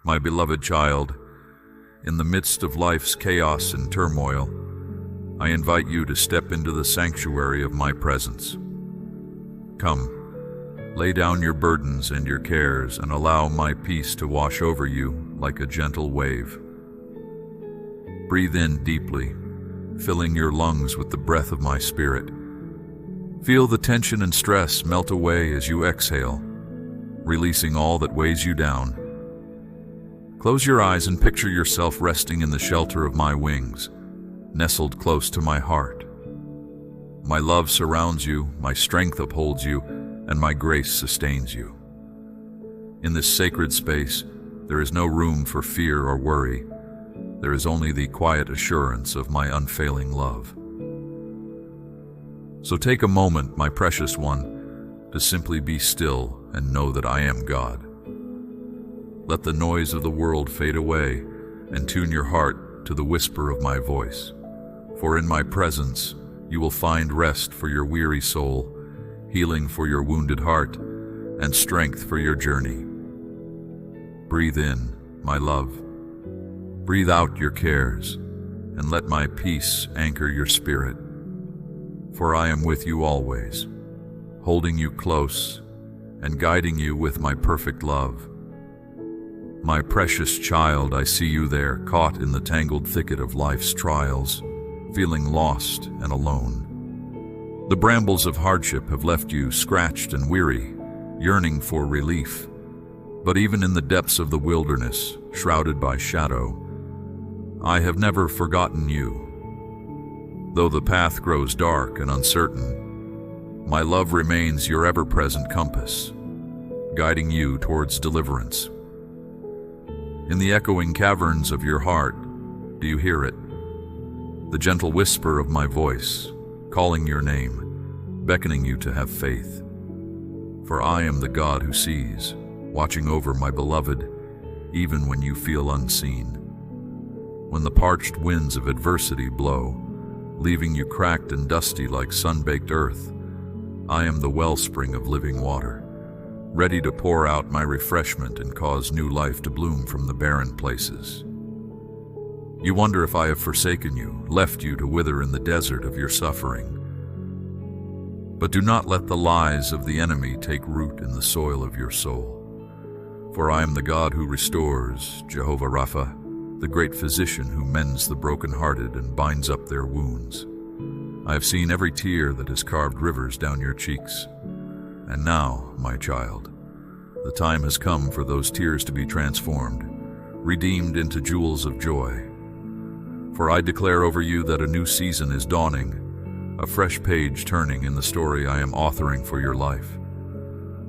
My beloved child, in the midst of life's chaos and turmoil, I invite you to step into the sanctuary of my presence. Come, lay down your burdens and your cares and allow my peace to wash over you like a gentle wave. Breathe in deeply, filling your lungs with the breath of my spirit. Feel the tension and stress melt away as you exhale, releasing all that weighs you down. Close your eyes and picture yourself resting in the shelter of my wings, nestled close to my heart. My love surrounds you, my strength upholds you, and my grace sustains you. In this sacred space, there is no room for fear or worry. There is only the quiet assurance of my unfailing love. So take a moment, my precious one, to simply be still and know that I am God. Let the noise of the world fade away and tune your heart to the whisper of my voice. For in my presence, you will find rest for your weary soul, healing for your wounded heart, and strength for your journey. Breathe in, my love. Breathe out your cares, and let my peace anchor your spirit. For I am with you always, holding you close and guiding you with my perfect love. My precious child, I see you there, caught in the tangled thicket of life's trials, feeling lost and alone. The brambles of hardship have left you scratched and weary, yearning for relief. But even in the depths of the wilderness, shrouded by shadow, I have never forgotten you. Though the path grows dark and uncertain, my love remains your ever-present compass, guiding you towards deliverance. In the echoing caverns of your heart, do you hear it? The gentle whisper of my voice, calling your name, beckoning you to have faith. For I am the God who sees, watching over my beloved, even when you feel unseen. When the parched winds of adversity blow, leaving you cracked and dusty like sun-baked earth, I am the wellspring of living water, ready to pour out my refreshment and cause new life to bloom from the barren places. You wonder if I have forsaken you, left you to wither in the desert of your suffering. But do not let the lies of the enemy take root in the soil of your soul. For I am the God who restores, Jehovah Rapha, the great physician who mends the brokenhearted and binds up their wounds. I have seen every tear that has carved rivers down your cheeks. And now, my child, the time has come for those tears to be transformed, redeemed into jewels of joy. For I declare over you that a new season is dawning, a fresh page turning in the story I am authoring for your life.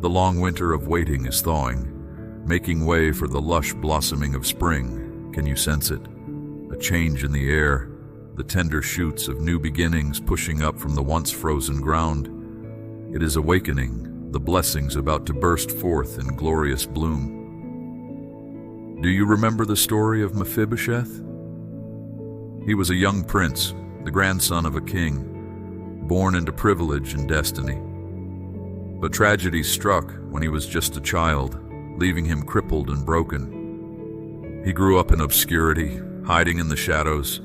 The long winter of waiting is thawing, making way for the lush blossoming of spring. Can you sense it? A change in the air, the tender shoots of new beginnings pushing up from the once frozen ground. It is awakening, the blessings about to burst forth in glorious bloom. Do you remember the story of Mephibosheth? He was a young prince, the grandson of a king, born into privilege and destiny. But tragedy struck when he was just a child, leaving him crippled and broken. He grew up in obscurity, hiding in the shadows,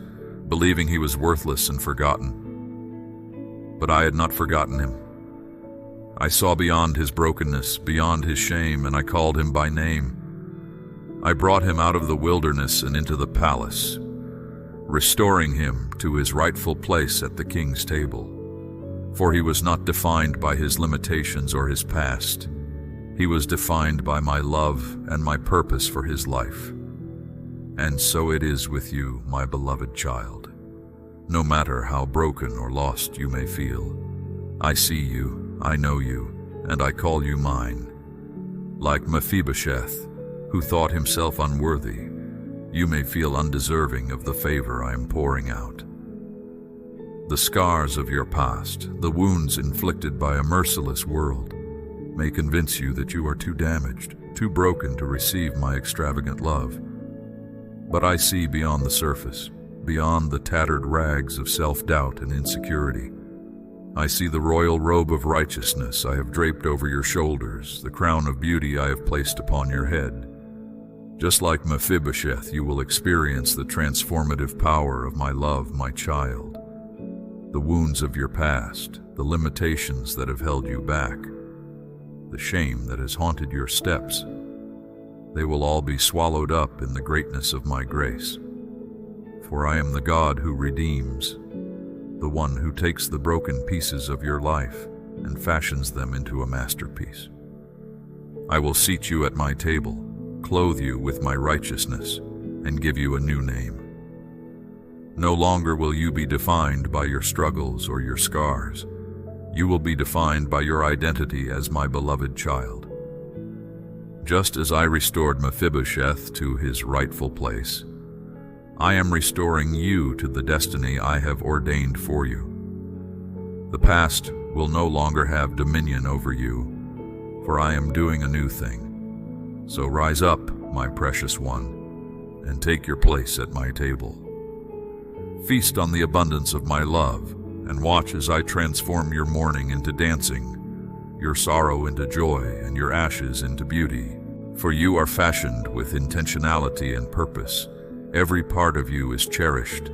believing he was worthless and forgotten. But I had not forgotten him. I saw beyond his brokenness, beyond his shame, and I called him by name. I brought him out of the wilderness and into the palace, restoring him to his rightful place at the king's table. For he was not defined by his limitations or his past. He was defined by my love and my purpose for his life. And so it is with you, my beloved child. No matter how broken or lost you may feel, I see you, I know you, and I call you mine. Like Mephibosheth, who thought himself unworthy, you may feel undeserving of the favor I am pouring out. The scars of your past, the wounds inflicted by a merciless world, may convince you that you are too damaged, too broken to receive my extravagant love. But I see beyond the surface, beyond the tattered rags of self-doubt and insecurity. I see the royal robe of righteousness I have draped over your shoulders, the crown of beauty I have placed upon your head. Just like Mephibosheth, you will experience the transformative power of my love, my child. The wounds of your past, the limitations that have held you back, the shame that has haunted your steps, they will all be swallowed up in the greatness of my grace. For I am the God who redeems, the one who takes the broken pieces of your life and fashions them into a masterpiece. I will seat you at my table, clothe you with my righteousness, and give you a new name. No longer will you be defined by your struggles or your scars. You will be defined by your identity as my beloved child. Just as I restored Mephibosheth to his rightful place, I am restoring you to the destiny I have ordained for you. The past will no longer have dominion over you, for I am doing a new thing. So rise up, my precious one, and take your place at my table. Feast on the abundance of my love, and watch as I transform your mourning into dancing, your sorrow into joy, and your ashes into beauty. For you are fashioned with intentionality and purpose. Every part of you is cherished.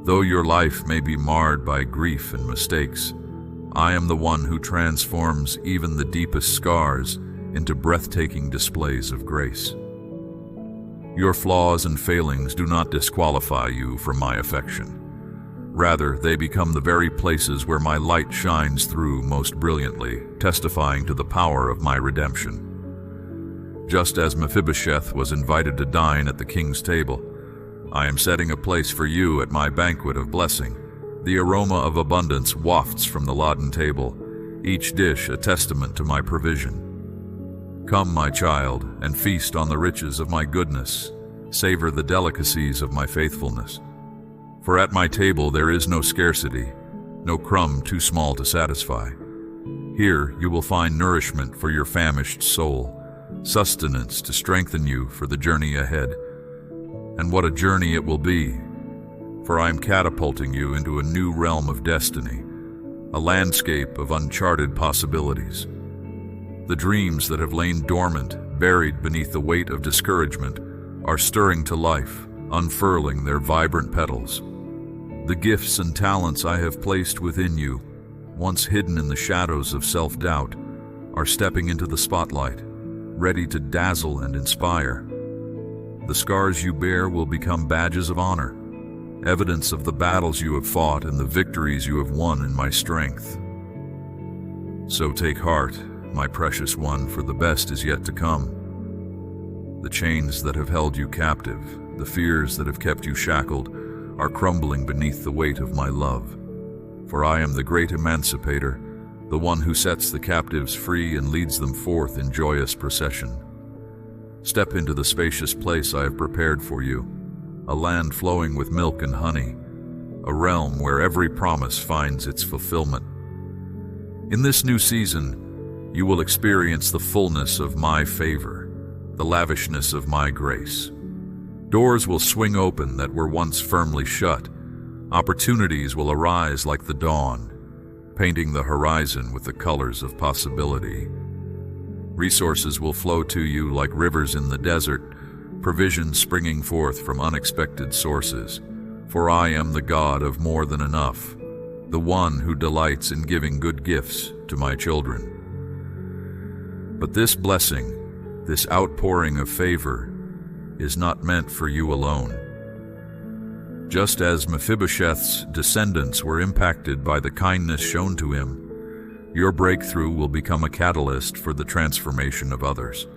Though your life may be marred by grief and mistakes, I am the one who transforms even the deepest scars into breathtaking displays of grace. Your flaws and failings do not disqualify you from my affection. Rather, they become the very places where my light shines through most brilliantly, testifying to the power of my redemption. Just as Mephibosheth was invited to dine at the king's table, I am setting a place for you at my banquet of blessing. The aroma of abundance wafts from the laden table, each dish a testament to my provision. Come, my child, and feast on the riches of my goodness. Savor the delicacies of my faithfulness. For at my table there is no scarcity, no crumb too small to satisfy. Here you will find nourishment for your famished soul, sustenance to strengthen you for the journey ahead. And what a journey it will be, for I am catapulting you into a new realm of destiny, a landscape of uncharted possibilities. The dreams that have lain dormant, buried beneath the weight of discouragement, are stirring to life, unfurling their vibrant petals. The gifts and talents I have placed within you, once hidden in the shadows of self-doubt, are stepping into the spotlight, ready to dazzle and inspire. The scars you bear will become badges of honor, evidence of the battles you have fought and the victories you have won in my strength. So take heart, my precious one, for the best is yet to come. The chains that have held you captive, the fears that have kept you shackled, are crumbling beneath the weight of my love. For I am the great emancipator, the one who sets the captives free and leads them forth in joyous procession. Step into the spacious place I have prepared for you, a land flowing with milk and honey, a realm where every promise finds its fulfillment. In this new season, you will experience the fullness of my favor, the lavishness of my grace. Doors will swing open that were once firmly shut. Opportunities will arise like the dawn, painting the horizon with the colors of possibility. Resources will flow to you like rivers in the desert, provisions springing forth from unexpected sources. For I am the God of more than enough, the one who delights in giving good gifts to my children. But this blessing, this outpouring of favor, is not meant for you alone. Just as Mephibosheth's descendants were impacted by the kindness shown to him, your breakthrough will become a catalyst for the transformation of others.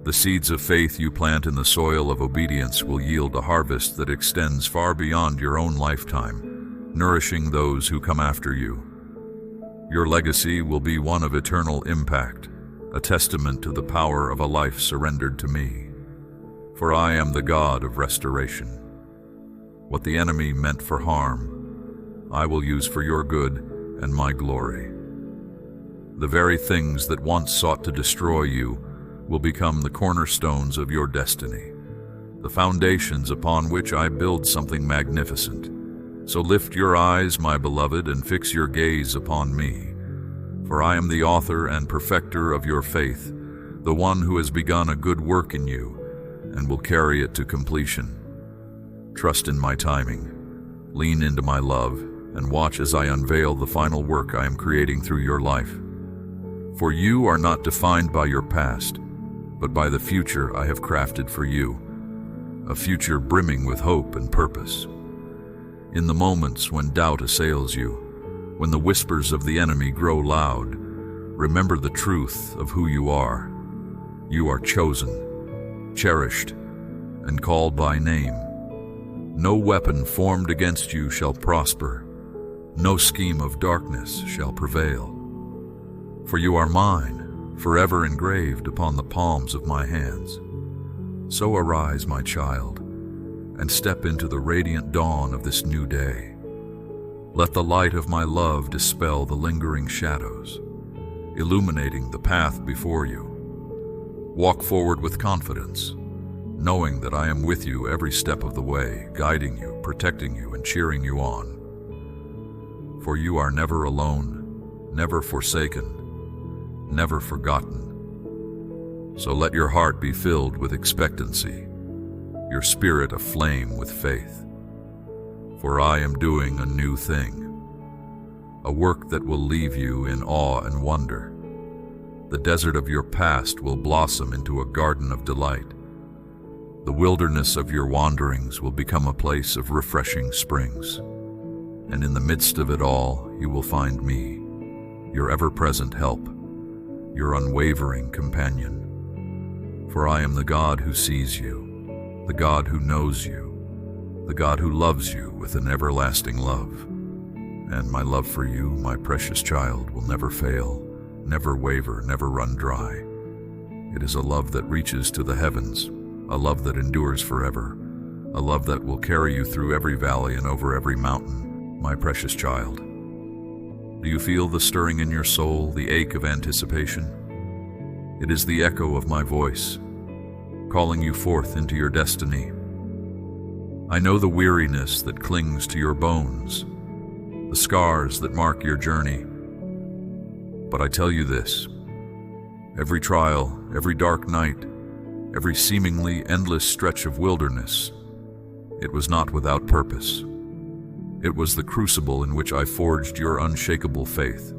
The seeds of faith you plant in the soil of obedience will yield a harvest that extends far beyond your own lifetime, nourishing those who come after you. Your legacy will be one of eternal impact, a testament to the power of a life surrendered to me. For I am the God of restoration. What the enemy meant for harm, I will use for your good and my glory. The very things that once sought to destroy you will become the cornerstones of your destiny, the foundations upon which I build something magnificent. So lift your eyes, my beloved, and fix your gaze upon me. For I am the author and perfecter of your faith, the one who has begun a good work in you and will carry it to completion. Trust in my timing, lean into my love, and watch as I unveil the final work I am creating through your life. For you are not defined by your past, but by the future I have crafted for you, a future brimming with hope and purpose. In the moments when doubt assails you, when the whispers of the enemy grow loud, remember the truth of who you are. You are chosen, cherished, and called by name. No weapon formed against you shall prosper. No scheme of darkness shall prevail. For you are mine, forever engraved upon the palms of my hands. So arise, my child, and step into the radiant dawn of this new day. Let the light of my love dispel the lingering shadows, illuminating the path before you. Walk forward with confidence, knowing that I am with you every step of the way, guiding you, protecting you, and cheering you on. For you are never alone, never forsaken, never forgotten. So let your heart be filled with expectancy, your spirit aflame with faith. For I am doing a new thing, a work that will leave you in awe and wonder. The desert of your past will blossom into a garden of delight. The wilderness of your wanderings will become a place of refreshing springs. And in the midst of it all, you will find me, your ever-present help, your unwavering companion. For I am the God who sees you, the God who knows you, the God who loves you with an everlasting love. And my love for you, my precious child, will never fail, never waver, never run dry. It is a love that reaches to the heavens, a love that endures forever, a love that will carry you through every valley and over every mountain. My precious child, do you feel the stirring in your soul, the ache of anticipation? It is the echo of my voice, calling you forth into your destiny. I know the weariness that clings to your bones, the scars that mark your journey. But I tell you this, every trial, every dark night, every seemingly endless stretch of wilderness, it was not without purpose. It was the crucible in which I forged your unshakable faith,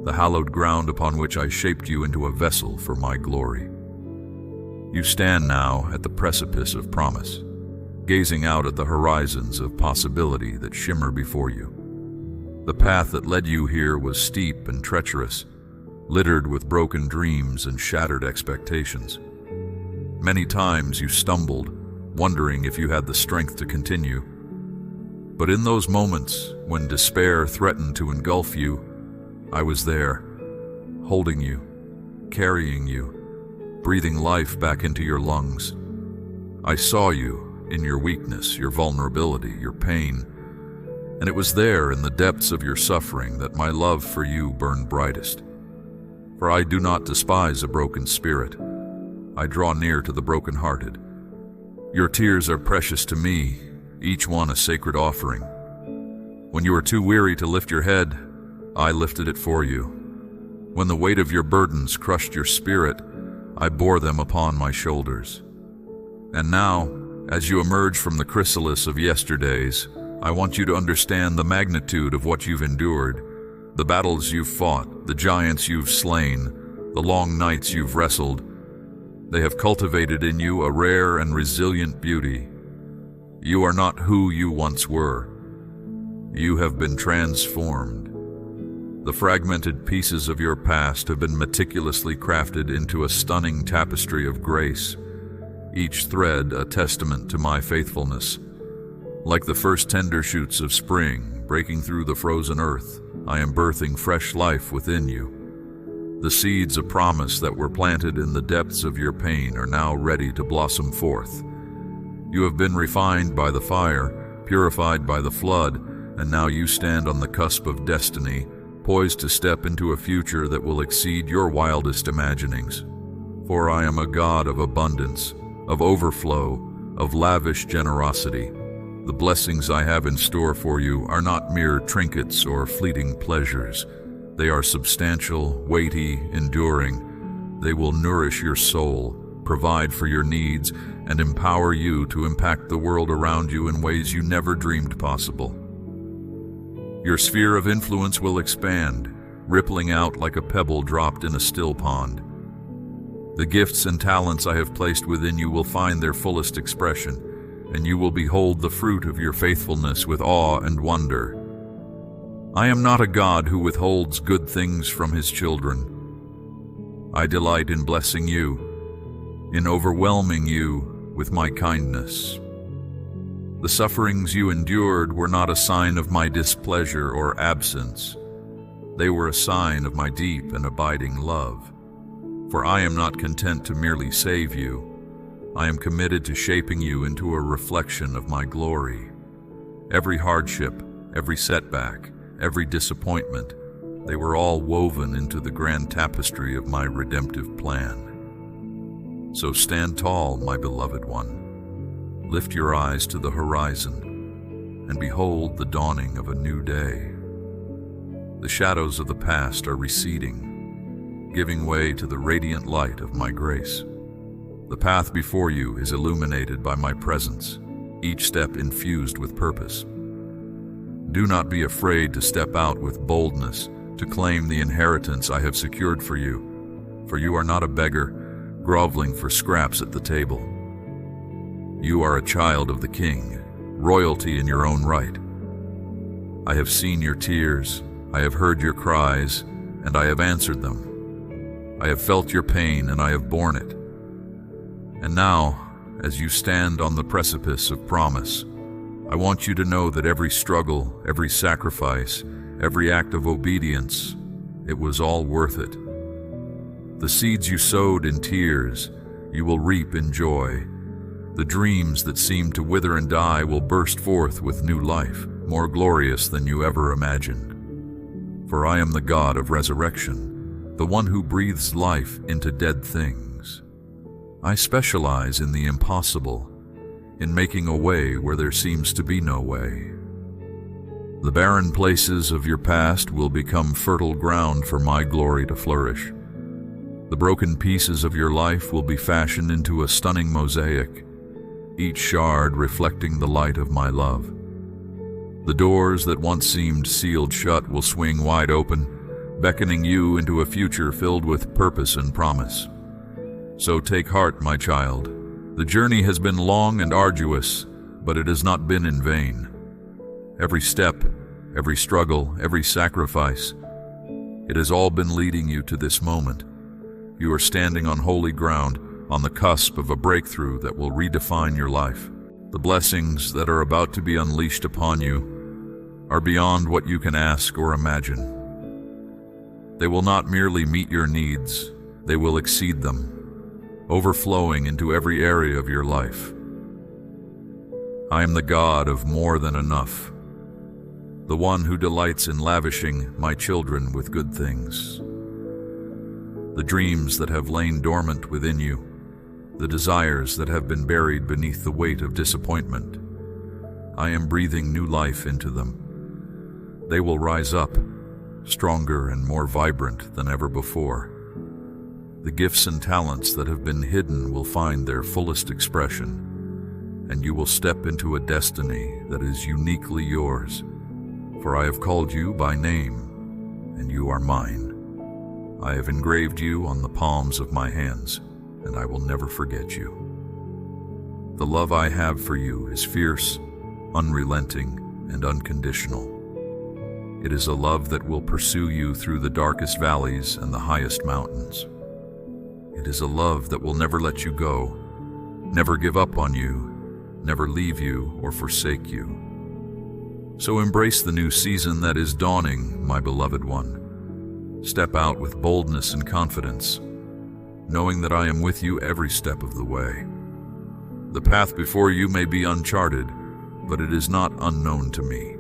the hallowed ground upon which I shaped you into a vessel for my glory. You stand now at the precipice of promise, gazing out at the horizons of possibility that shimmer before you. The path that led you here was steep and treacherous, littered with broken dreams and shattered expectations. Many times you stumbled, wondering if you had the strength to continue. But in those moments when despair threatened to engulf you, I was there, holding you, carrying you, breathing life back into your lungs. I saw you in your weakness, your vulnerability, your pain, and it was there in the depths of your suffering that my love for you burned brightest. For I do not despise a broken spirit. I draw near to the brokenhearted. Your tears are precious to me, each one a sacred offering. When you were too weary to lift your head, I lifted it for you. When the weight of your burdens crushed your spirit, I bore them upon my shoulders. And now, as you emerge from the chrysalis of yesterdays, I want you to understand the magnitude of what you've endured, the battles you've fought, the giants you've slain, the long nights you've wrestled. They have cultivated in you a rare and resilient beauty. You are not who you once were. You have been transformed. The fragmented pieces of your past have been meticulously crafted into a stunning tapestry of grace, each thread a testament to my faithfulness. Like the first tender shoots of spring breaking through the frozen earth, I am birthing fresh life within you. The seeds of promise that were planted in the depths of your pain are now ready to blossom forth. You have been refined by the fire, purified by the flood, and now you stand on the cusp of destiny, poised to step into a future that will exceed your wildest imaginings. For I am a God of abundance, of overflow, of lavish generosity. The blessings I have in store for you are not mere trinkets or fleeting pleasures. They are substantial, weighty, enduring. They will nourish your soul, provide for your needs, and empower you to impact the world around you in ways you never dreamed possible. Your sphere of influence will expand, rippling out like a pebble dropped in a still pond. The gifts and talents I have placed within you will find their fullest expression, and you will behold the fruit of your faithfulness with awe and wonder. I am not a God who withholds good things from his children. I delight in blessing you, in overwhelming you with my kindness. The sufferings you endured were not a sign of my displeasure or absence. They were a sign of my deep and abiding love. For I am not content to merely save you. I am committed to shaping you into a reflection of my glory. Every hardship, every setback, every disappointment, they were all woven into the grand tapestry of my redemptive plan. So stand tall, my beloved one. Lift your eyes to the horizon and behold the dawning of a new day. The shadows of the past are receding, giving way to the radiant light of my grace. The path before you is illuminated by my presence, each step infused with purpose. Do not be afraid to step out with boldness to claim the inheritance I have secured for you are not a beggar groveling for scraps at the table. You are a child of the King, royalty in your own right. I have seen your tears, I have heard your cries, and I have answered them. I have felt your pain, and I have borne it. And now, as you stand on the precipice of promise, I want you to know that every struggle, every sacrifice, every act of obedience, it was all worth it. The seeds you sowed in tears, you will reap in joy. The dreams that seemed to wither and die will burst forth with new life, more glorious than you ever imagined. For I am the God of resurrection, the one who breathes life into dead things. I specialize in the impossible, in making a way where there seems to be no way. The barren places of your past will become fertile ground for my glory to flourish. The broken pieces of your life will be fashioned into a stunning mosaic, each shard reflecting the light of my love. The doors that once seemed sealed shut will swing wide open, beckoning you into a future filled with purpose and promise. So take heart, my child. The journey has been long and arduous, but it has not been in vain. Every step, every struggle, every sacrifice, it has all been leading you to this moment. You are standing on holy ground, on the cusp of a breakthrough that will redefine your life. The blessings that are about to be unleashed upon you are beyond what you can ask or imagine. They will not merely meet your needs, they will exceed them, overflowing into every area of your life. I am the God of more than enough, the one who delights in lavishing my children with good things. The dreams that have lain dormant within you, the desires that have been buried beneath the weight of disappointment, I am breathing new life into them. They will rise up, stronger and more vibrant than ever before. The gifts and talents that have been hidden will find their fullest expression, and you will step into a destiny that is uniquely yours. For I have called you by name, and you are mine. I have engraved you on the palms of my hands, and I will never forget you. The love I have for you is fierce, unrelenting, and unconditional. It is a love that will pursue you through the darkest valleys and the highest mountains. It is a love that will never let you go, never give up on you, never leave you or forsake you. So embrace the new season that is dawning, my beloved one. Step out with boldness and confidence, knowing that I am with you every step of the way. The path before you may be uncharted, but it is not unknown to me.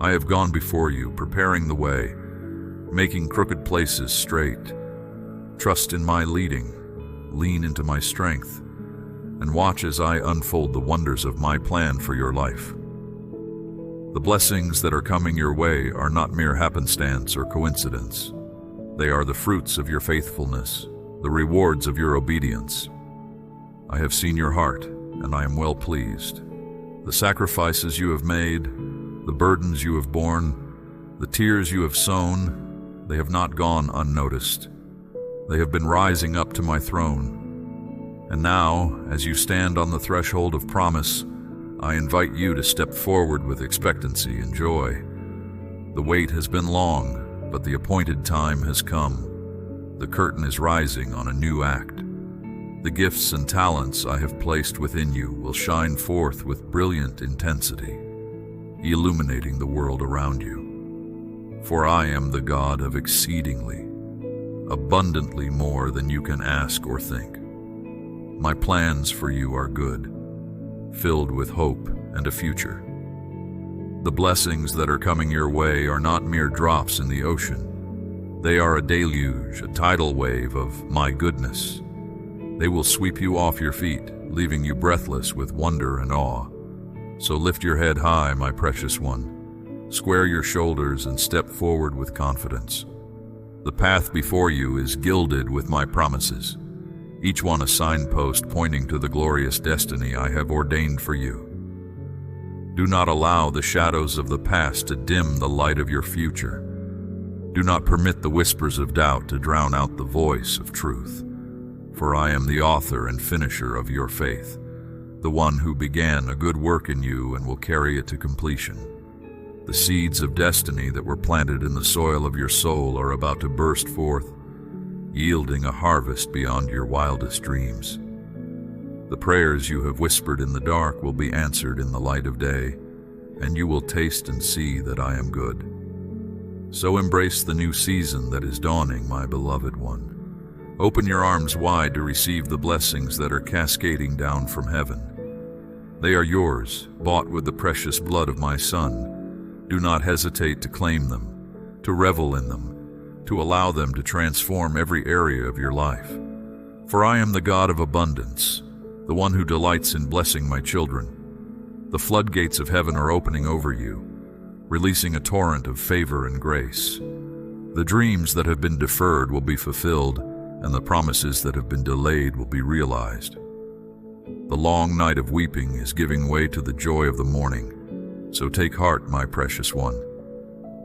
I have gone before you, preparing the way, making crooked places straight. Trust in my leading, lean into my strength, and watch as I unfold the wonders of my plan for your life. The blessings that are coming your way are not mere happenstance or coincidence. They are the fruits of your faithfulness, the rewards of your obedience, I have seen your heart, and I am well pleased. The sacrifices you have made, the burdens you have borne, the tears you have sown, they have not gone unnoticed. They have been rising up to my throne. And now, as you stand on the threshold of promise, I invite you to step forward with expectancy and joy. The wait has been long, but the appointed time has come. The curtain is rising on a new act. The gifts and talents I have placed within you will shine forth with brilliant intensity, illuminating the world around you. For I am the God of exceedingly, abundantly more than you can ask or think. My plans for you are good, filled with hope and a future. The blessings that are coming your way are not mere drops in the ocean. They are a deluge, a tidal wave of my goodness. They will sweep you off your feet, leaving you breathless with wonder and awe. So lift your head high, my precious one. Square your shoulders and step forward with confidence. The path before you is gilded with my promises, each one a signpost pointing to the glorious destiny I have ordained for you. Do not allow the shadows of the past to dim the light of your future. Do not permit the whispers of doubt to drown out the voice of truth. For I am the author and finisher of your faith, the one who began a good work in you and will carry it to completion. The seeds of destiny that were planted in the soil of your soul are about to burst forth, yielding a harvest beyond your wildest dreams. The prayers you have whispered in the dark will be answered in the light of day, and you will taste and see that I am good. So embrace the new season that is dawning, my beloved one. Open your arms wide to receive the blessings that are cascading down from heaven. They are yours, bought with the precious blood of my Son. Do not hesitate to claim them, to revel in them, to allow them to transform every area of your life. For I am the God of abundance, the one who delights in blessing my children. The floodgates of heaven are opening over you, releasing a torrent of favor and grace. The dreams that have been deferred will be fulfilled, and the promises that have been delayed will be realized. The long night of weeping is giving way to the joy of the morning. So take heart, my precious one.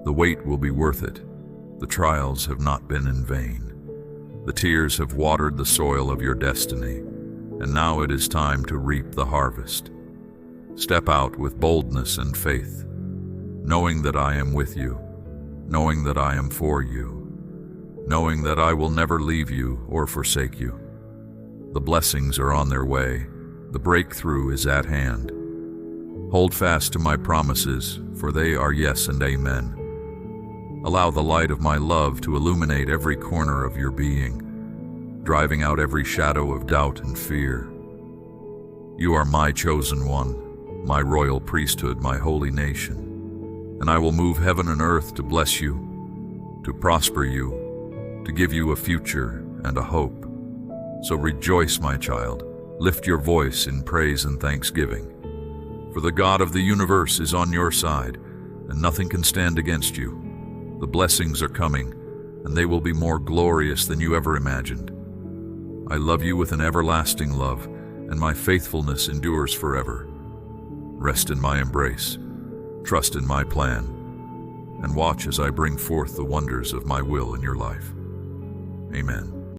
The wait will be worth it. The trials have not been in vain. The tears have watered the soil of your destiny, and now it is time to reap the harvest. Step out with boldness and faith, knowing that I am with you, knowing that I am for you, knowing that I will never leave you or forsake you. The blessings are on their way. The breakthrough is at hand. Hold fast to my promises, for they are yes and amen. Allow the light of my love to illuminate every corner of your being, driving out every shadow of doubt and fear. You are my chosen one, my royal priesthood, my holy nation, and I will move heaven and earth to bless you, to prosper you, to give you a future and a hope. So rejoice, my child. Lift your voice in praise and thanksgiving. For the God of the universe is on your side, and nothing can stand against you. The blessings are coming, and they will be more glorious than you ever imagined. I love you with an everlasting love, and my faithfulness endures forever. Rest in my embrace, trust in my plan, and watch as I bring forth the wonders of my will in your life. Amen.